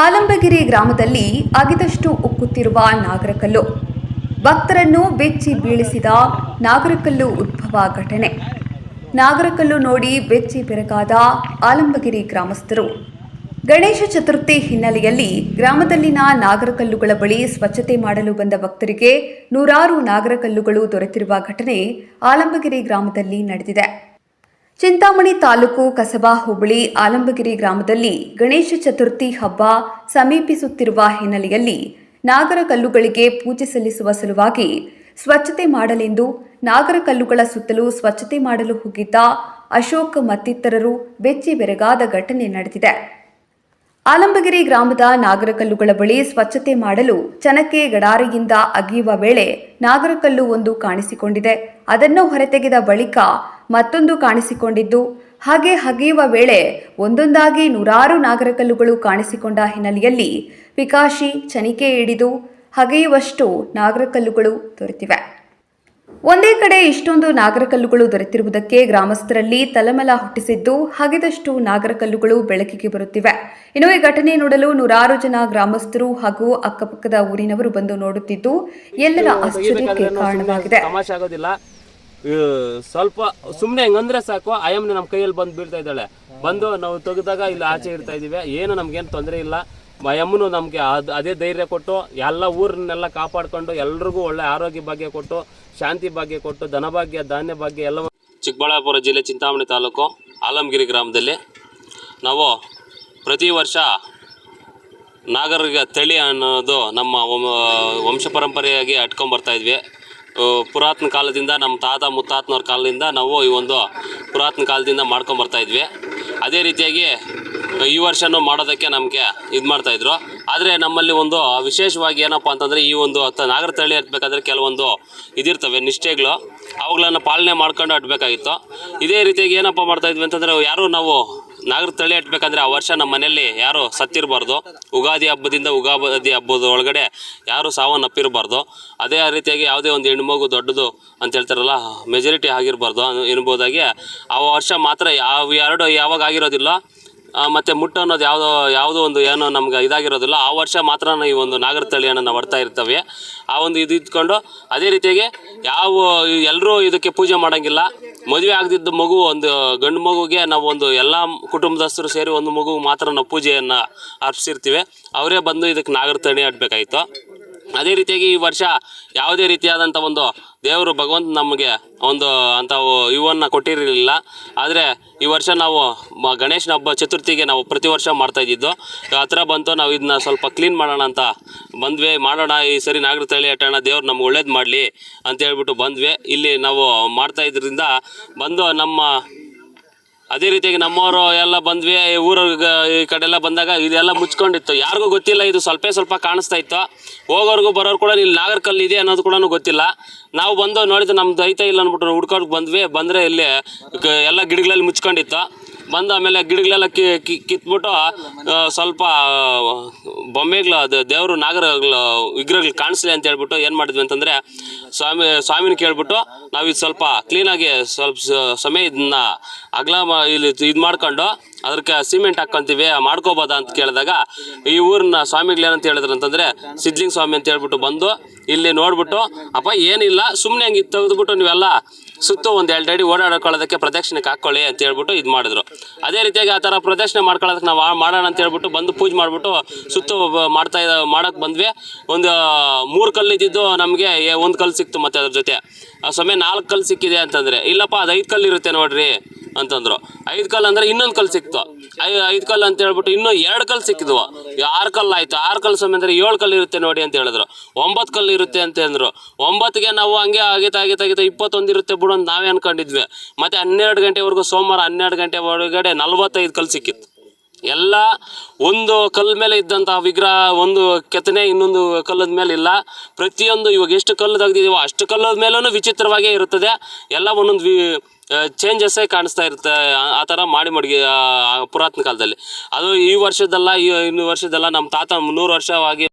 ಆಲಂಬಗಿರಿ ಗ್ರಾಮದಲ್ಲಿ ಅಗಿದಷ್ಟು ಉಕ್ಕುತ್ತಿರುವ ನಾಗರಕಲ್ಲು. ಭಕ್ತರನ್ನು ಬೆಚ್ಚಿ ಬೀಳಿಸಿದ ನಾಗರಕಲ್ಲು ಉದ್ಭವ ಘಟನೆ. ನಾಗರಕಲ್ಲು ನೋಡಿ ಬೆಚ್ಚಿ ಬೆರಗಾದ ಆಲಂಬಗಿರಿ ಗ್ರಾಮಸ್ಥರು. ಗಣೇಶ ಚತುರ್ಥಿ ಹಿನ್ನೆಲೆಯಲ್ಲಿ ಗ್ರಾಮದಲ್ಲಿನ ನಾಗರಕಲ್ಲುಗಳ ಬಳಿ ಸ್ವಚ್ಛತೆ ಮಾಡಲು ಬಂದ ಭಕ್ತರಿಗೆ ನೂರಾರು ನಾಗರಕಲ್ಲುಗಳು ದೊರೆತಿರುವ ಘಟನೆ ಆಲಂಬಗಿರಿ ಗ್ರಾಮದಲ್ಲಿ ನಡೆದಿದೆ. ಚಿಂತಾಮಣಿ ತಾಲೂಕು ಕಸಬಾ ಹೋಬಳಿ ಆಲಂಬಗಿರಿ ಗ್ರಾಮದಲ್ಲಿ ಗಣೇಶ ಚತುರ್ಥಿ ಹಬ್ಬ ಸಮೀಪಿಸುತ್ತಿರುವ ಹಿನ್ನೆಲೆಯಲ್ಲಿ ನಾಗರಕಲ್ಲುಗಳಿಗೆ ಪೂಜೆ ಸಲ್ಲಿಸುವ ಸಲುವಾಗಿ ಸ್ವಚ್ಛತೆ ಮಾಡಲೆಂದು ನಾಗರಕಲ್ಲುಗಳ ಸುತ್ತಲೂ ಸ್ವಚ್ಛತೆ ಮಾಡಲು ಹೋಗಿದ್ದ ಅಶೋಕ್ ಮತ್ತಿತರರು ಬೆಚ್ಚಿ ಬೆರಗಾದ ಘಟನೆ ನಡೆದಿದೆ. ಆಲಂಬಗಿರಿ ಗ್ರಾಮದ ನಾಗರಕಲ್ಲುಗಳ ಬಳಿ ಸ್ವಚ್ಛತೆ ಮಾಡಲು ಚನಕೆ ಗಡಾರಿಯಿಂದ ಅಗೆಯುವ ವೇಳೆ ನಾಗರಕಲ್ಲು ಒಂದು ಕಾಣಿಸಿಕೊಂಡಿದೆ. ಅದನ್ನು ಹೊರತೆಗೆದ ಬಳಿಕ ಮತ್ತೊಂದು ಕಾಣಿಸಿಕೊಂಡಿದ್ದು, ಹಾಗೆ ಅಗೆಯುವ ವೇಳೆ ಒಂದೊಂದಾಗಿ ನೂರಾರು ನಾಗರಕಲ್ಲುಗಳು ಕಾಣಿಸಿಕೊಂಡ ಹಿನ್ನೆಲೆಯಲ್ಲಿ ಪಿಕಾಶಿ ಚನಿಕೆ ಹಿಡಿದು ಅಗೆಯುವಷ್ಟು ನಾಗರಕಲ್ಲುಗಳು ದೊರೆತಿವೆ. ಒಂದೇ ಕಡೆ ಇಷ್ಟೊಂದು ನಾಗರಕಲ್ಲುಗಳು ದೊರೆತಿರುವುದಕ್ಕೆ ಗ್ರಾಮಸ್ಥರಲ್ಲಿ ತಲೆಮಲ ಹುಟ್ಟಿಸಿದ್ದು, ಹಗೆದಷ್ಟು ನಾಗರಕಲ್ಲುಗಳು ಬೆಳಕಿಗೆ ಬರುತ್ತಿವೆ. ಇನ್ನು ಈ ಘಟನೆ ನೋಡಲು ನೂರಾರು ಜನ ಗ್ರಾಮಸ್ಥರು ಹಾಗೂ ಅಕ್ಕಪಕ್ಕದ ಊರಿನವರು ಬಂದು ನೋಡುತ್ತಿದ್ದು ಎಲ್ಲರ ಆಶ್ಚರ್ಯಕ್ಕೆ ಕಾರಣವಾಗಿದೆ. ಸ್ವಲ್ಪ ಸುಮ್ಮನೆ ಹೆಂಗಂದ್ರೆ ಸಾಕು, ಆಯಮ್ಮನ ನಮ್ಮ ಕೈಯಲ್ಲಿ ಬಂದು ಬೀಳ್ತಾ ಇದ್ದಾಳೆ. ಬಂದು ನಾವು ತೆಗೆದಾಗ ಇಲ್ಲಿ ಆಚೆ ಇಡ್ತಾ ಇದೀವಿ. ಏನು ನಮ್ಗೇನು ತೊಂದರೆ ಇಲ್ಲ. ಅಮ್ಮನು ನಮಗೆ ಅದೇ ಧೈರ್ಯ ಕೊಟ್ಟು ಎಲ್ಲ ಊರನ್ನೆಲ್ಲ ಕಾಪಾಡ್ಕೊಂಡು ಎಲ್ರಿಗೂ ಒಳ್ಳೆ ಆರೋಗ್ಯ ಭಾಗ್ಯ ಕೊಟ್ಟು, ಶಾಂತಿ ಭಾಗ್ಯ ಕೊಟ್ಟು, ಧನಭಾಗ್ಯ ಧಾನ್ಯ ಭಾಗ್ಯ ಎಲ್ಲ. ಚಿಕ್ಕಬಳ್ಳಾಪುರ ಜಿಲ್ಲೆ ಚಿಂತಾಮಣಿ ತಾಲೂಕು ಆಲಂಗಿರಿ ಗ್ರಾಮದಲ್ಲಿ ನಾವು ಪ್ರತಿ ವರ್ಷ ನಾಗರಿಕ ತಳಿ ಅನ್ನೋದು ನಮ್ಮ ವಂಶ ಪರಂಪರೆಯಾಗಿ ಅಟ್ಕೊಂಡ್ಬರ್ತಾ ಇದ್ವಿ. ಪುರಾತನ ಕಾಲದಿಂದ ನಮ್ಮ ತಾತ ಮುತ್ತಾತನವ್ರ ಕಾಲದಿಂದ ನಾವು ಈ ಒಂದು ಪುರಾತನ ಕಾಲದಿಂದ ಮಾಡ್ಕೊಂಬರ್ತಾ ಇದ್ವಿ. ಅದೇ ರೀತಿಯಾಗಿ ಈ ವರ್ಷನೂ ಮಾಡೋದಕ್ಕೆ ನಮಗೆ ಇದು ಮಾಡ್ತಾಯಿದ್ರು. ಆದರೆ ನಮ್ಮಲ್ಲಿ ಒಂದು ವಿಶೇಷವಾಗಿ ಏನಪ್ಪ ಅಂತಂದರೆ, ಈ ಒಂದು ನಾಗರ ತಳಿ ಹಟ್ಬೇಕಾದ್ರೆ ಕೆಲವೊಂದು ಇದಿರ್ತವೆ ನಿಷ್ಠೆಗಳು, ಅವುಗಳನ್ನು ಪಾಲನೆ ಮಾಡ್ಕೊಂಡು ಹಟ್ಬೇಕಾಗಿತ್ತು. ಇದೇ ರೀತಿಯಾಗಿ ಏನಪ್ಪ ಮಾಡ್ತಾಯಿದ್ವಿ ಅಂತಂದರೆ, ಯಾರು ನಾವು ನಾಗರ ತಳಿ ಹಟ್ಬೇಕಂದ್ರೆ ಆ ವರ್ಷ ನಮ್ಮ ಮನೆಯಲ್ಲಿ ಯಾರು ಸತ್ತಿರಬಾರ್ದು. ಉಗಾದಿ ಹಬ್ಬದಿಂದ ಉಗಾದಿ ಹಬ್ಬದ ಒಳಗಡೆ ಯಾರು ಸಾವನ್ನಪ್ಪಿರಬಾರ್ದು. ಅದೇ ರೀತಿಯಾಗಿ ಯಾವುದೇ ಒಂದು ಹೆಣ್ಮಗು ದೊಡ್ಡದು ಅಂತ ಹೇಳ್ತಾರಲ್ಲ, ಮೆಜಾರಿಟಿ ಆಗಿರಬಾರ್ದು ಎನ್ಬೋದಾಗಿ ಆ ವರ್ಷ ಮಾತ್ರ ಯಾವಾಗ ಆಗಿರೋದಿಲ್ಲ, ಮತ್ತು ಮುಟ್ಟು ಅನ್ನೋದು ಯಾವುದೋ ಒಂದು ಏನೋ ನಮ್ಗೆ ಇದಾಗಿರೋದಿಲ್ಲ, ಆ ವರ್ಷ ಮಾತ್ರ ಈ ಒಂದು ನಾಗರ ತಳಿಯನ್ನು ನಾವು ಹೊಡ್ತಾ ಇರ್ತವೆ. ಆ ಒಂದು ಇದು ಇದ್ಕೊಂಡು ಅದೇ ರೀತಿಯಾಗಿ ಎಲ್ಲರೂ ಇದಕ್ಕೆ ಪೂಜೆ ಮಾಡೋಂಗಿಲ್ಲ. ಮದುವೆ ಆಗದಿದ್ದ ಮಗು, ಒಂದು ಗಂಡು ಮಗುಗೆ ನಾವು ಒಂದು ಎಲ್ಲ ಕುಟುಂಬದಸ್ಥರು ಸೇರಿ ಒಂದು ಮಗು ಮಾತ್ರ ನಾವು ಪೂಜೆಯನ್ನು ಅರ್ಪಿಸಿರ್ತೀವಿ. ಅವರೇ ಬಂದು ಇದಕ್ಕೆ ನಾಗರ ತಳಿ ಹಟ್ಬೇಕಾಗಿತ್ತು. ಅದೇ ರೀತಿಯಾಗಿ ಈ ವರ್ಷ ಯಾವುದೇ ರೀತಿಯಾದಂಥ ಒಂದು ದೇವರು ಭಗವಂತ ನಮಗೆ ಒಂದು ಅಂಥವು ಇವನ್ನು ಕೊಟ್ಟಿರಲಿಲ್ಲ. ಆದರೆ ಈ ವರ್ಷ ನಾವು ಗಣೇಶನ ಹಬ್ಬ ಚತುರ್ಥಿಗೆ ನಾವು ಪ್ರತಿ ವರ್ಷ ಮಾಡ್ತಾಯಿದ್ದಿದ್ದು. ಹತ್ರ ಬಂತು, ನಾವು ಇದನ್ನ ಸ್ವಲ್ಪ ಕ್ಲೀನ್ ಮಾಡೋಣ ಅಂತ ಬಂದ್ವಿ. ಮಾಡೋಣ ಈ ಸರಿ ನಾಗರ ತಳಿ ಹಟ್ಟೋಣ, ದೇವ್ರು ನಮ್ಗೆ ಒಳ್ಳೇದು ಮಾಡಲಿ ಅಂತ ಹೇಳ್ಬಿಟ್ಟು ಬಂದ್ವಿ. ಇಲ್ಲಿ ನಾವು ಮಾಡ್ತಾಯಿದ್ರಿಂದ ಬಂದು ಅದೇ ರೀತಿಯಾಗಿ ನಮ್ಮವರು ಎಲ್ಲ ಬಂದ್ವಿ. ಊರಿಗೆ ಈ ಕಡೆ ಎಲ್ಲ ಬಂದಾಗ ಇದೆಲ್ಲ ಮುಚ್ಕೊಂಡಿತ್ತು, ಯಾರಿಗೂ ಗೊತ್ತಿಲ್ಲ. ಇದು ಸ್ವಲ್ಪ ಕಾಣಿಸ್ತಾ ಇತ್ತು. ಹೋಗೋರ್ಗೂ ಬರೋರು ಕೂಡ ಇಲ್ಲಿ ನಾಗರಕಲ್ಲು ಇದೆ ಅನ್ನೋದು ಕೂಡ ಗೊತ್ತಿಲ್ಲ. ನಾವು ಬಂದು ನೋಡಿದ್ದು ನಮ್ದು ಐತೆ ಇಲ್ಲ ಅಂದ್ಬಿಟ್ಟು ಹುಡ್ಕೊಂಡು ಬಂದ್ವಿ. ಬಂದರೆ ಇಲ್ಲಿ ಎಲ್ಲ ಗಿಡಗಳಲ್ಲಿ ಮುಚ್ಕೊಂಡಿತ್ತು. ಬಂದು ಆಮೇಲೆ ಗಿಡಗಳೆಲ್ಲ ಕಿತ್ಬಿಟ್ಟು ಸ್ವಲ್ಪ ಬೊಮ್ಮೆಗಳು, ಅದು ದೇವರು ನಾಗರಗಳು ವಿಗ್ರಹಗಳು ಕಾಣಿಸ್ಲಿ ಅಂತ ಹೇಳ್ಬಿಟ್ಟು ಏನು ಮಾಡಿದ್ವಿ ಅಂತಂದರೆ, ಸ್ವಾಮಿನ ಕೇಳ್ಬಿಟ್ಟು ನಾವು ಇದು ಸ್ವಲ್ಪ ಕ್ಲೀನಾಗಿ ಸ್ವಲ್ಪ ಸಮಯ ಇದನ್ನ ಇಲ್ಲಿ ಇದು ಮಾಡ್ಕೊಂಡು ಅದಕ್ಕೆ ಸಿಮೆಂಟ್ ಹಾಕ್ಕೊಂತೀವಿ, ಮಾಡ್ಕೋಬೋದಾ ಅಂತ ಕೇಳಿದಾಗ ಈ ಊರಿನ ಸ್ವಾಮಿಗಳು ಏನಂತ ಹೇಳಿದ್ರು ಅಂತಂದರೆ, ಸಿದ್ಲಿಂಗ ಸ್ವಾಮಿ ಅಂತ ಹೇಳ್ಬಿಟ್ಟು ಬಂದು ಇಲ್ಲಿ ನೋಡ್ಬಿಟ್ಟು, ಅಪ್ಪ ಏನಿಲ್ಲ, ಸುಮ್ಮನೆ ಹಂಗೆ ತೆಗೆದುಬಿಟ್ಟು ನೀವೆಲ್ಲ ಸುತ್ತು ಒಂದು 2 ಅಡಿ ಓಡಾಡ್ಕೊಳ್ಳೋದಕ್ಕೆ ಪ್ರದಕ್ಷಿಣೆಗೆ ಹಾಕ್ಕೊಳ್ಳಿ ಅಂತ ಹೇಳ್ಬಿಟ್ಟು ಇದು ಮಾಡಿದ್ರು. ಅದೇ ರೀತಿಯಾಗಿ ಆ ಥರ ಪ್ರದಕ್ಷಿಣೆ ಮಾಡ್ಕೊಳ್ಳೋದಕ್ಕೆ ನಾವು ಮಾಡೋಣ ಅಂತ ಹೇಳ್ಬಿಟ್ಟು ಬಂದು ಪೂಜೆ ಮಾಡಿಬಿಟ್ಟು ಸುತ್ತು ಮಾಡೋಕ್ಕೆ ಬಂದ್ವಿ. ಒಂದು 3 ಕಲ್ಲು ಇದ್ದಿದ್ದು ನಮಗೆ 1 ಕಲ್ಲು ಸಿಕ್ತು. ಮತ್ತು ಅದ್ರ ಜೊತೆ ಸಮಯ 4 ಕಲ್ಲು ಸಿಕ್ಕಿದೆ ಅಂತಂದರೆ, ಇಲ್ಲಪ್ಪ ಅದು 5 ಕಲ್ಲು ಇರುತ್ತೆ ನೋಡ್ರಿ ಅಂತಂದರು. 5 ಕಲ್ಲು ಅಂದರೆ ಇನ್ನೊಂದು ಕಲ್ಲು ಸಿಕ್ತು. 5 ಕಲ್ಲು ಅಂತ ಹೇಳ್ಬಿಟ್ಟು ಇನ್ನೂ 2 ಕಲ್ಲು ಸಿಕ್ಕಿದ್ವು. 6 ಕಲ್ಲು ಆಯಿತು. 6 ಕಲ್ಲು ಸಮಯ ಅಂದರೆ 7 ಕಲ್ಲು ಇರುತ್ತೆ ನೋಡಿ ಅಂತ ಹೇಳಿದ್ರು. 9 ಕಲ್ಲು ಇರುತ್ತೆ ಅಂತ ಅಂದರು. 9ಗೆ ನಾವು ಹಂಗೆ ಆಗಿತಾ 21 ಇರುತ್ತೆ ಬಿಡು ಅಂತ ನಾವೇ ಅನ್ಕೊಂಡಿದ್ವಿ. ಮತ್ತು 12 ಗಂಟೆವರೆಗೂ ಸೋಮವಾರ 12 ಗಂಟೆ ಒಳಗಡೆ 45 ಕಲ್ಲು ಸಿಕ್ಕಿತ್ತು. ಎಲ್ಲ ಒಂದು ಕಲ್ಲು ಮೇಲೆ ಇದ್ದಂಥ ವಿಗ್ರಹ, ಒಂದು ಕೆತ್ತನೆ ಇನ್ನೊಂದು ಕಲ್ಲದ ಮೇಲೆ ಇಲ್ಲ. ಪ್ರತಿಯೊಂದು ಇವಾಗ ಎಷ್ಟು ಕಲ್ಲು ತೆಗ್ದಿದ್ದೀವೋ ಅಷ್ಟು ಕಲ್ಲದ ಮೇಲೂ ವಿಚಿತ್ರವಾಗೇ ಇರುತ್ತದೆ. ಎಲ್ಲ ಒಂದೊಂದು ಚೇಂಜಸ್ಸೇ ಕಾಣಿಸ್ತಾ ಇರುತ್ತೆ. ಆ ಥರ ಮಾಡಿ ಪುರಾತನ ಕಾಲದಲ್ಲಿ. ಅದು ಈ ವರ್ಷದಲ್ಲ, ಇನ್ನೂ ವರ್ಷದಲ್ಲ, ನಮ್ಮ ತಾತ 300 ವರ್ಷವಾಗಿ